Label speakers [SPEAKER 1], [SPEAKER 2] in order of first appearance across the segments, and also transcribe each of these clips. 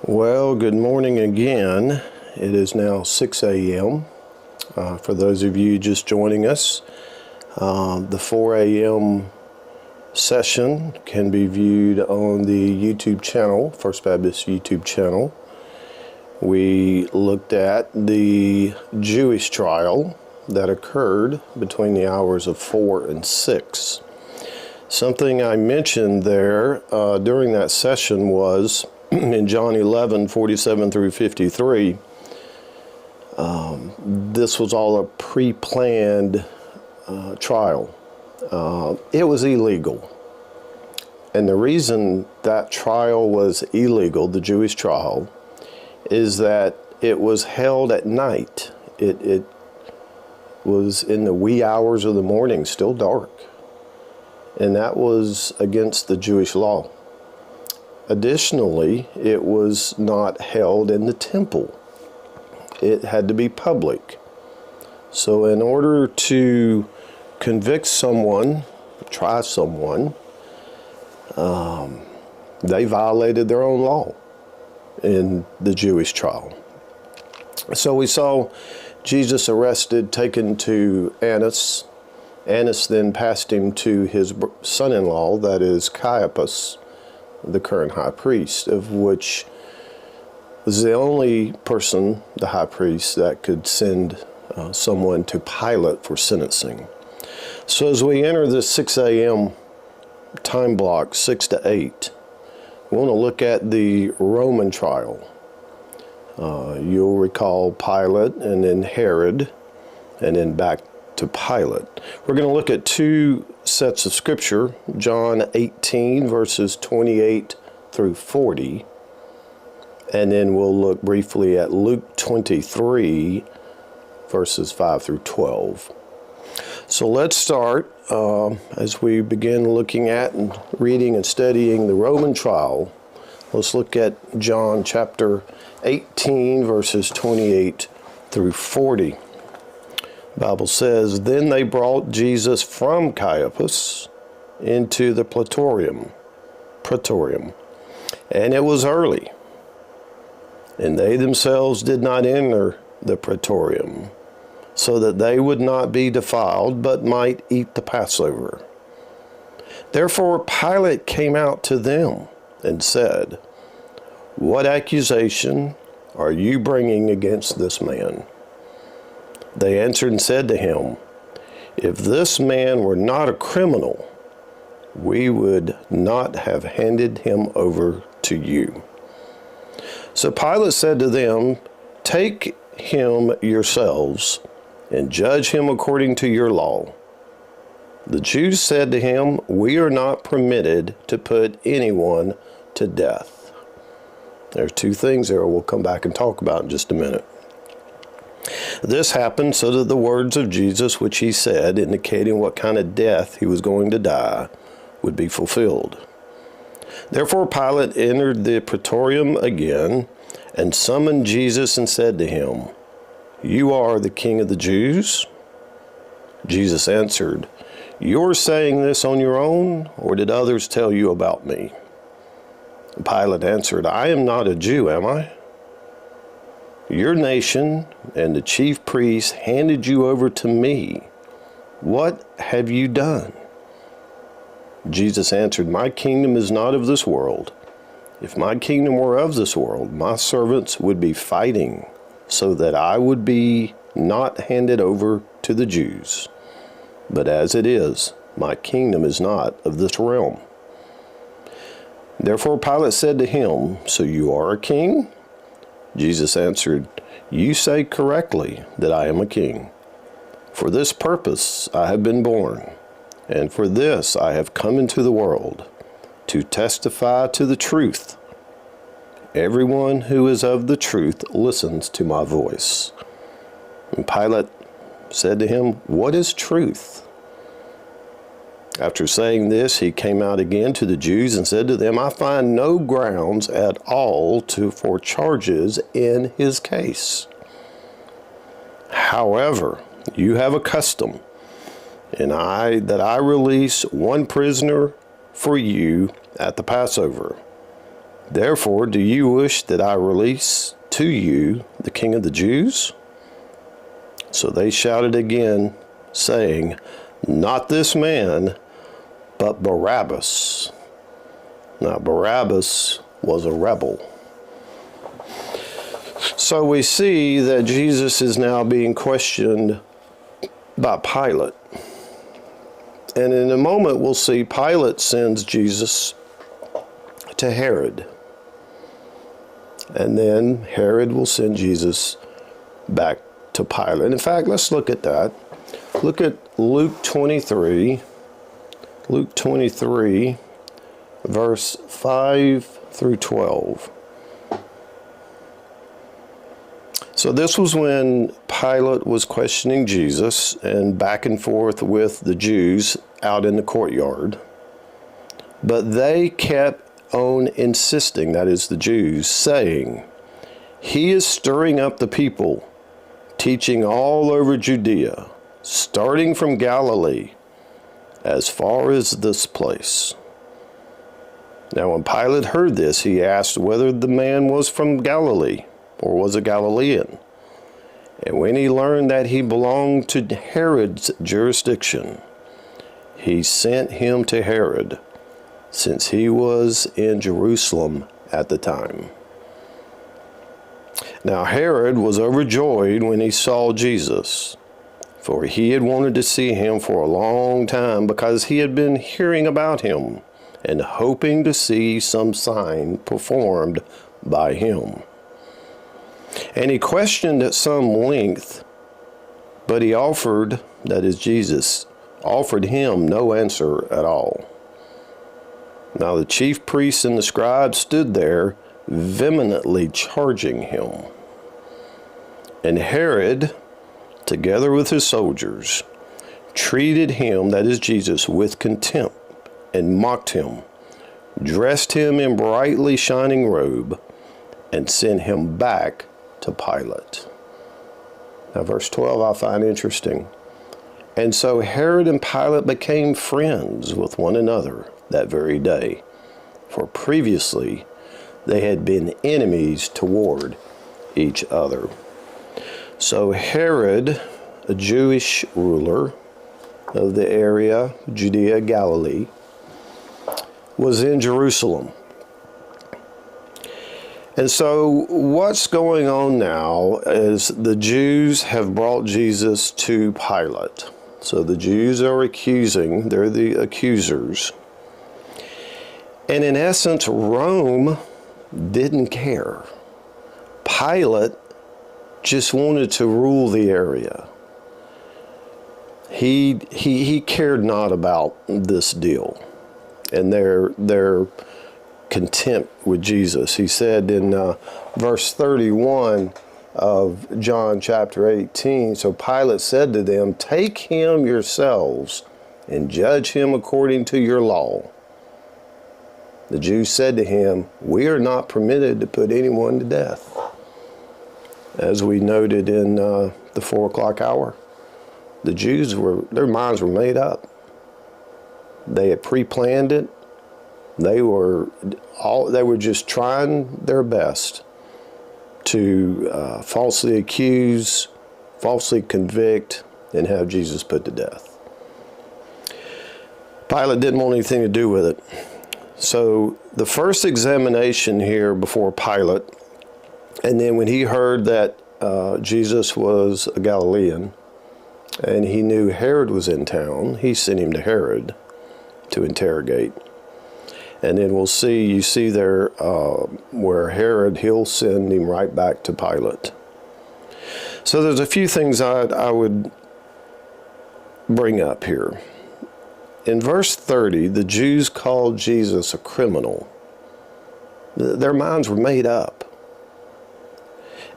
[SPEAKER 1] Well, good morning again. It is now 6 a.m. For those of you just joining us, the 4 a.m. session can be viewed on the YouTube channel, First Baptist YouTube channel. We looked at the Jewish trial that occurred between the hours of 4 and 6. Something I mentioned there during that session was in John 11:47 through 53, this was all a pre-planned trial. It was illegal. And the reason that trial was illegal, the Jewish trial, is that it was held at night. It was in the wee hours of the morning, still dark. And that was against the Jewish law. Additionally, it was not held in the temple. It had to be public. So in order to convict someone, try someone, they violated their own law in the Jewish trial. So we saw Jesus arrested, taken to Annas. Annas then passed him to his son-in-law, that is Caiaphas, the current high priest, of which was the only person, the high priest, that could send someone to Pilate for sentencing. So as we enter this 6 a.m. time block, 6 to 8, we want to look at the Roman trial. You'll recall Pilate and then Herod, and then back to Pilate. We're going to look at two sets of scripture, John 18 verses 28 through 40, and then we'll look briefly at Luke 23 verses 5 through 12. So let's start as we begin looking at and reading and studying the Roman trial. Let's look at John chapter 18 verses 28 through 40. The Bible says, "Then they brought Jesus from Caiaphas into the praetorium, and it was early, and they themselves did not enter the praetorium, so that they would not be defiled, but might eat the Passover. Therefore Pilate came out to them and said, 'What accusation are you bringing against this man?' They answered and said to him, 'If this man were not a criminal, we would not have handed him over to you.' So Pilate said to them, 'Take him yourselves and judge him according to your law.' The Jews said to him, 'We are not permitted to put anyone to death.'" There's two things there we'll come back and talk about in just a minute. This happened so that the words of Jesus, which he said, indicating what kind of death he was going to die, would be fulfilled. Therefore Pilate entered the praetorium again and summoned Jesus and said to him, "You are the King of the Jews?" Jesus answered, "You're saying this on your own, or did others tell you about me?" Pilate answered, "I am not a Jew, am I? Your nation and the chief priests handed you over to me. What have you done?" Jesus answered, "My kingdom is not of this world. If my kingdom were of this world, my servants would be fighting so that I would be not handed over to the Jews. But as it is, my kingdom is not of this realm." Therefore Pilate said to him, "So you are a king?" Jesus answered, "You say correctly that I am a king. For this purpose I have been born, and for this I have come into the world, to testify to the truth. Everyone who is of the truth listens to my voice." And Pilate said to him, "What is truth?" After saying this, he came out again to the Jews and said to them, "I find no grounds at all for charges in his case. However, you have a custom, and that I release one prisoner for you at the Passover. Therefore, do you wish that I release to you the King of the Jews? So they shouted again, saying, Not this man, but Barabbas. Now, Barabbas was a rebel. So we see that Jesus is now being questioned by Pilate. And in a moment, we'll see Pilate sends Jesus to Herod. And then Herod will send Jesus back to Pilate. In fact, let's look at that. Look at Luke 23. Luke 23, verse 5 through 12. So this was when Pilate was questioning Jesus and back and forth with the Jews out in the courtyard. But they kept on insisting, that is the Jews, saying, He is stirring up the people, teaching all over Judea, starting from Galilee, as far as this place. Now when Pilate heard this, he asked whether the man was from Galilee, or was a Galilean. And when he learned that he belonged to Herod's jurisdiction, he sent him to Herod, since he was in Jerusalem at the time. Now Herod was overjoyed when he saw Jesus, for he had wanted to see him for a long time, because he had been hearing about him and hoping to see some sign performed by him. And he questioned at some length, but he offered, that is Jesus, offered him no answer at all. Now the chief priests and the scribes stood there, vehemently charging him. And Herod, together with his soldiers, treated him, that is Jesus, with contempt, and mocked him, dressed him in brightly shining robe, and sent him back to Pilate. Now verse 12 I find interesting. And so Herod and Pilate became friends with one another that very day, for previously they had been enemies toward each other. So Herod, a Jewish ruler of the area, Judea, Galilee, was in Jerusalem. And so what's going on now is the Jews have brought Jesus to Pilate. So the Jews are accusing, they're the accusers. And in essence, Rome didn't care. Pilate just wanted to rule the area. He cared not about this deal and their contempt with Jesus. He said in verse 31 of John chapter 18, so Pilate said to them, Take him yourselves and judge him according to your law. The Jews said to him, We are not permitted to put anyone to death. As we noted in the 4 o'clock hour, the Jews their minds were made up. They had pre-planned it. They were just trying their best to falsely accuse, falsely convict, and have Jesus put to death. Pilate didn't want anything to do with it. So the first examination here before Pilate, and then when he heard that Jesus was a Galilean, and he knew Herod was in town, he sent him to Herod to interrogate. And then we'll see, you see there where Herod, he'll send him right back to Pilate. So there's a few things I would bring up here. In verse 30, the Jews called Jesus a criminal. Their minds were made up.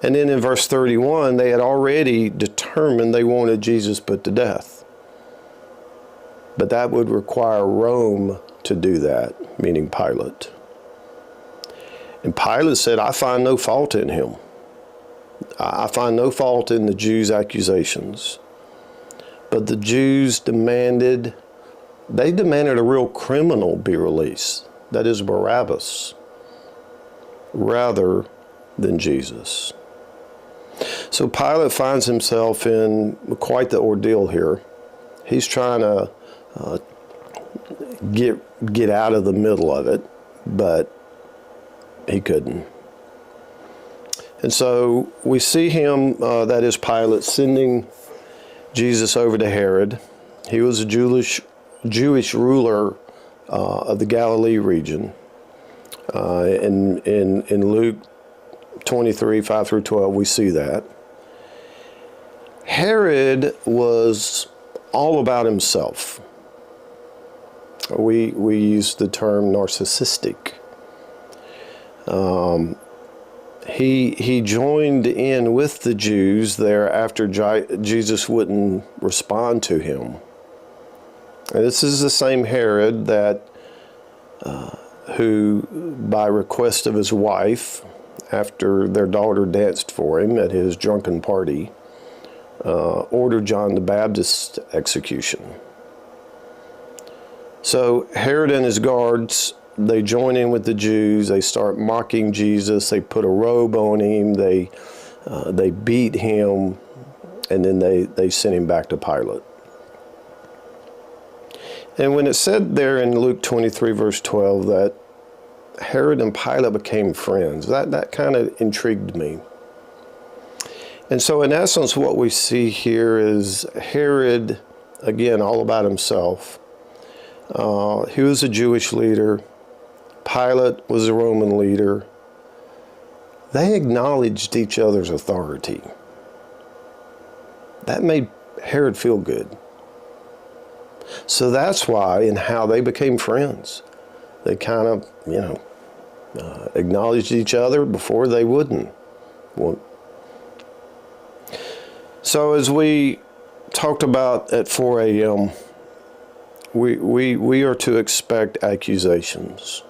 [SPEAKER 1] And then in verse 31, they had already determined they wanted Jesus put to death. But that would require Rome to do that, meaning Pilate. And Pilate said, I find no fault in him. I find no fault in the Jews' accusations. But the Jews demanded a real criminal be released. That is Barabbas. rather than Jesus. So Pilate finds himself in quite the ordeal here. He's trying to get out of the middle of it, but he couldn't. And so we see him, that is Pilate, sending Jesus over to Herod. He was a Jewish ruler of the Galilee region. In Luke 23, 5 through 12, we see that. Herod was all about himself. We use the term narcissistic. He joined in with the Jews there after Jesus wouldn't respond to him. And this is the same Herod that who, by request of his wife, after their daughter danced for him at his drunken party, ordered John the Baptist's execution. So Herod and his guards, they join in with the Jews. They start mocking Jesus. They put a robe on him. They beat him, and then they sent him back to Pilate. And when it said there in Luke 23, verse 12, that Herod and Pilate became friends, that kind of intrigued me. And so in essence, what we see here is Herod, again, all about himself. He was a Jewish leader. Pilate was a Roman leader. They acknowledged each other's authority. That made Herod feel good. So that's why and how they became friends. They kind of, acknowledged each other before they wouldn't. So as we talked about at 4 a.m., we are to expect accusations.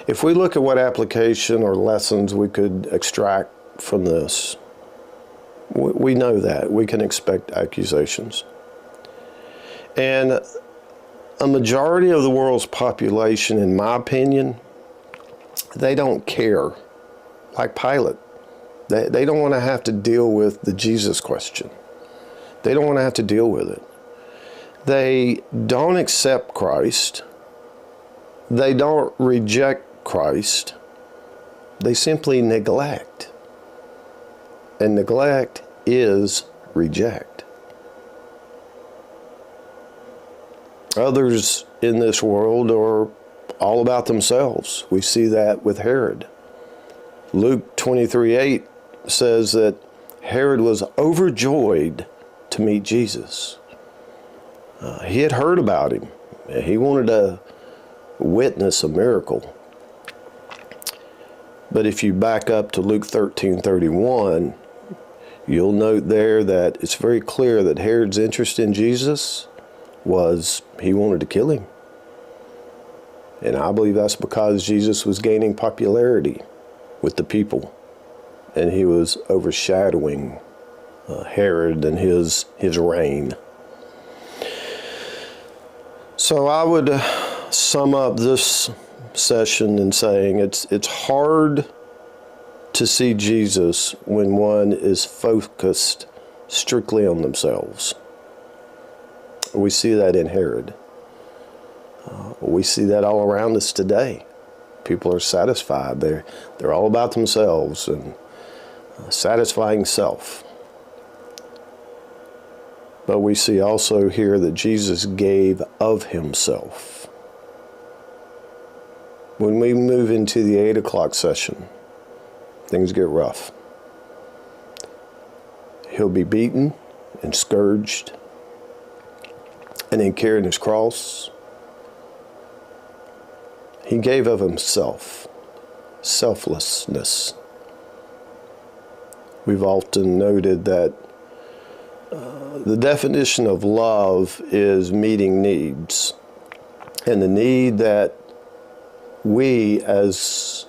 [SPEAKER 1] If we look at what application or lessons we could extract from this, we know that we can expect accusations. And a majority of the world's population, in my opinion, they don't care. Like Pilate. They don't want to have to deal with the Jesus question. They don't want to have to deal with it. They don't accept Christ. They don't reject Christ. They simply neglect. And neglect is reject. Others in this world are all about themselves. We see that with Herod. Luke 23:8 says that Herod was overjoyed to meet Jesus. He had heard about him. He wanted to witness a miracle. But if you back up to Luke 13:31, you'll note there that it's very clear that Herod's interest in Jesus was he wanted to kill him. And I believe that's because Jesus was gaining popularity with the people. And he was overshadowing Herod and his reign. So I would sum up this session in saying it's hard to see Jesus when one is focused strictly on themselves. We see that in Herod. We see that all around us today. People are satisfied. They're all about themselves and satisfying self. But we see also here that Jesus gave of himself. When we move into the 8 o'clock session, things get rough. He'll be beaten and scourged, and then carrying his cross. He gave of himself, selflessness. We've often noted that the definition of love is meeting needs. And the need that we as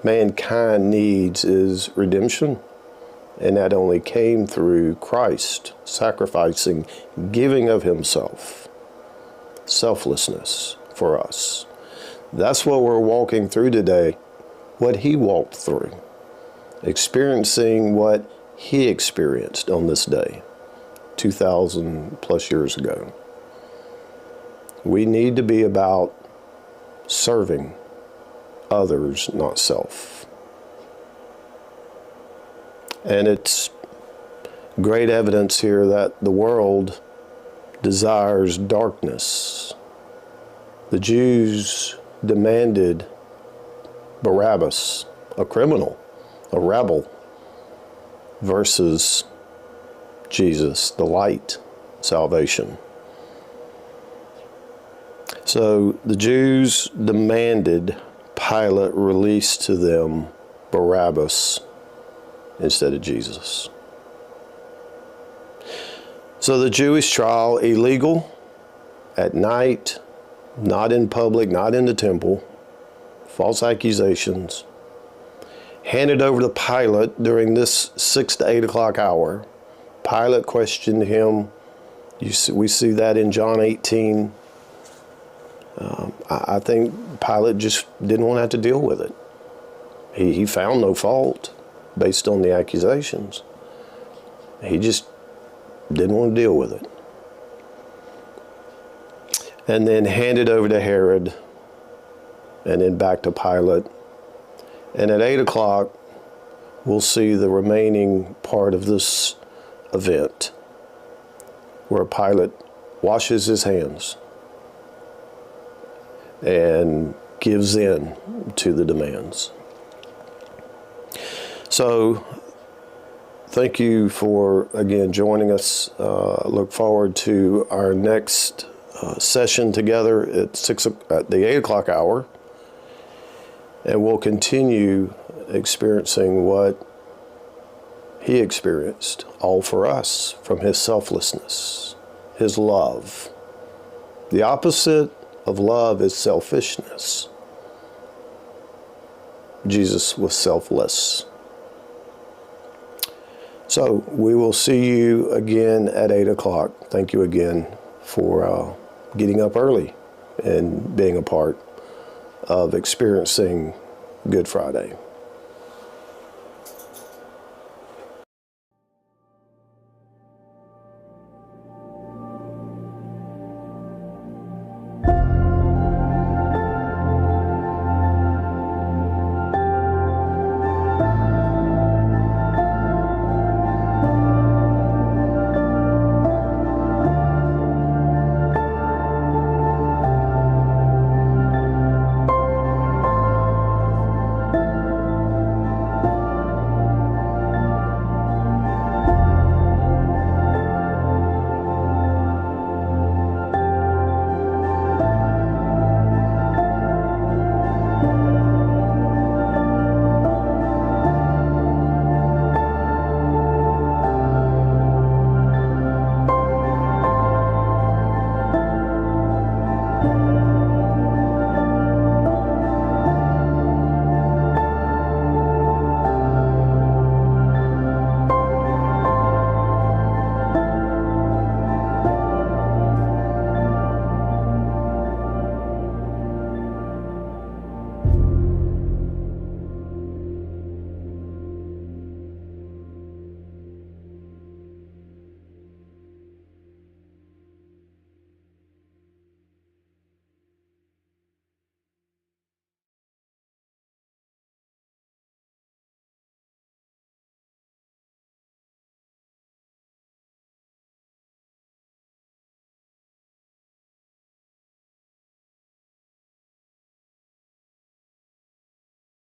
[SPEAKER 1] mankind needs is redemption. And that only came through Christ, sacrificing, giving of himself, selflessness for us. That's what we're walking through today what he walked through, experiencing what he experienced on this day, 2,000 plus years ago. We need to be about serving others, not self. And it's great evidence here that the world desires darkness. The Jews demanded Barabbas, a criminal, a rebel, versus Jesus, the light, salvation. So the Jews demanded Pilate release to them Barabbas instead of Jesus. So the Jewish trial, illegal, at night, not in public, not in the temple, false accusations, handed over to Pilate during this 6 to 8 o'clock hour. Pilate questioned him. We see that in John 18. I think Pilate just didn't want to have to deal with it. He found no fault based on the accusations. He just didn't want to deal with it. And then handed over to Herod, and then back to Pilate. And at 8 o'clock, we'll see the remaining part of this event, where Pilate washes his hands and gives in to the demands. So, thank you for, again, joining us. Look forward to our next session together at the 8 o'clock hour. And we'll continue experiencing what he experienced, all for us, from his selflessness, his love. The opposite of love is selfishness. Jesus was selfless. So we will see you again at 8 o'clock. Thank you again for getting up early and being a part of experiencing Good Friday.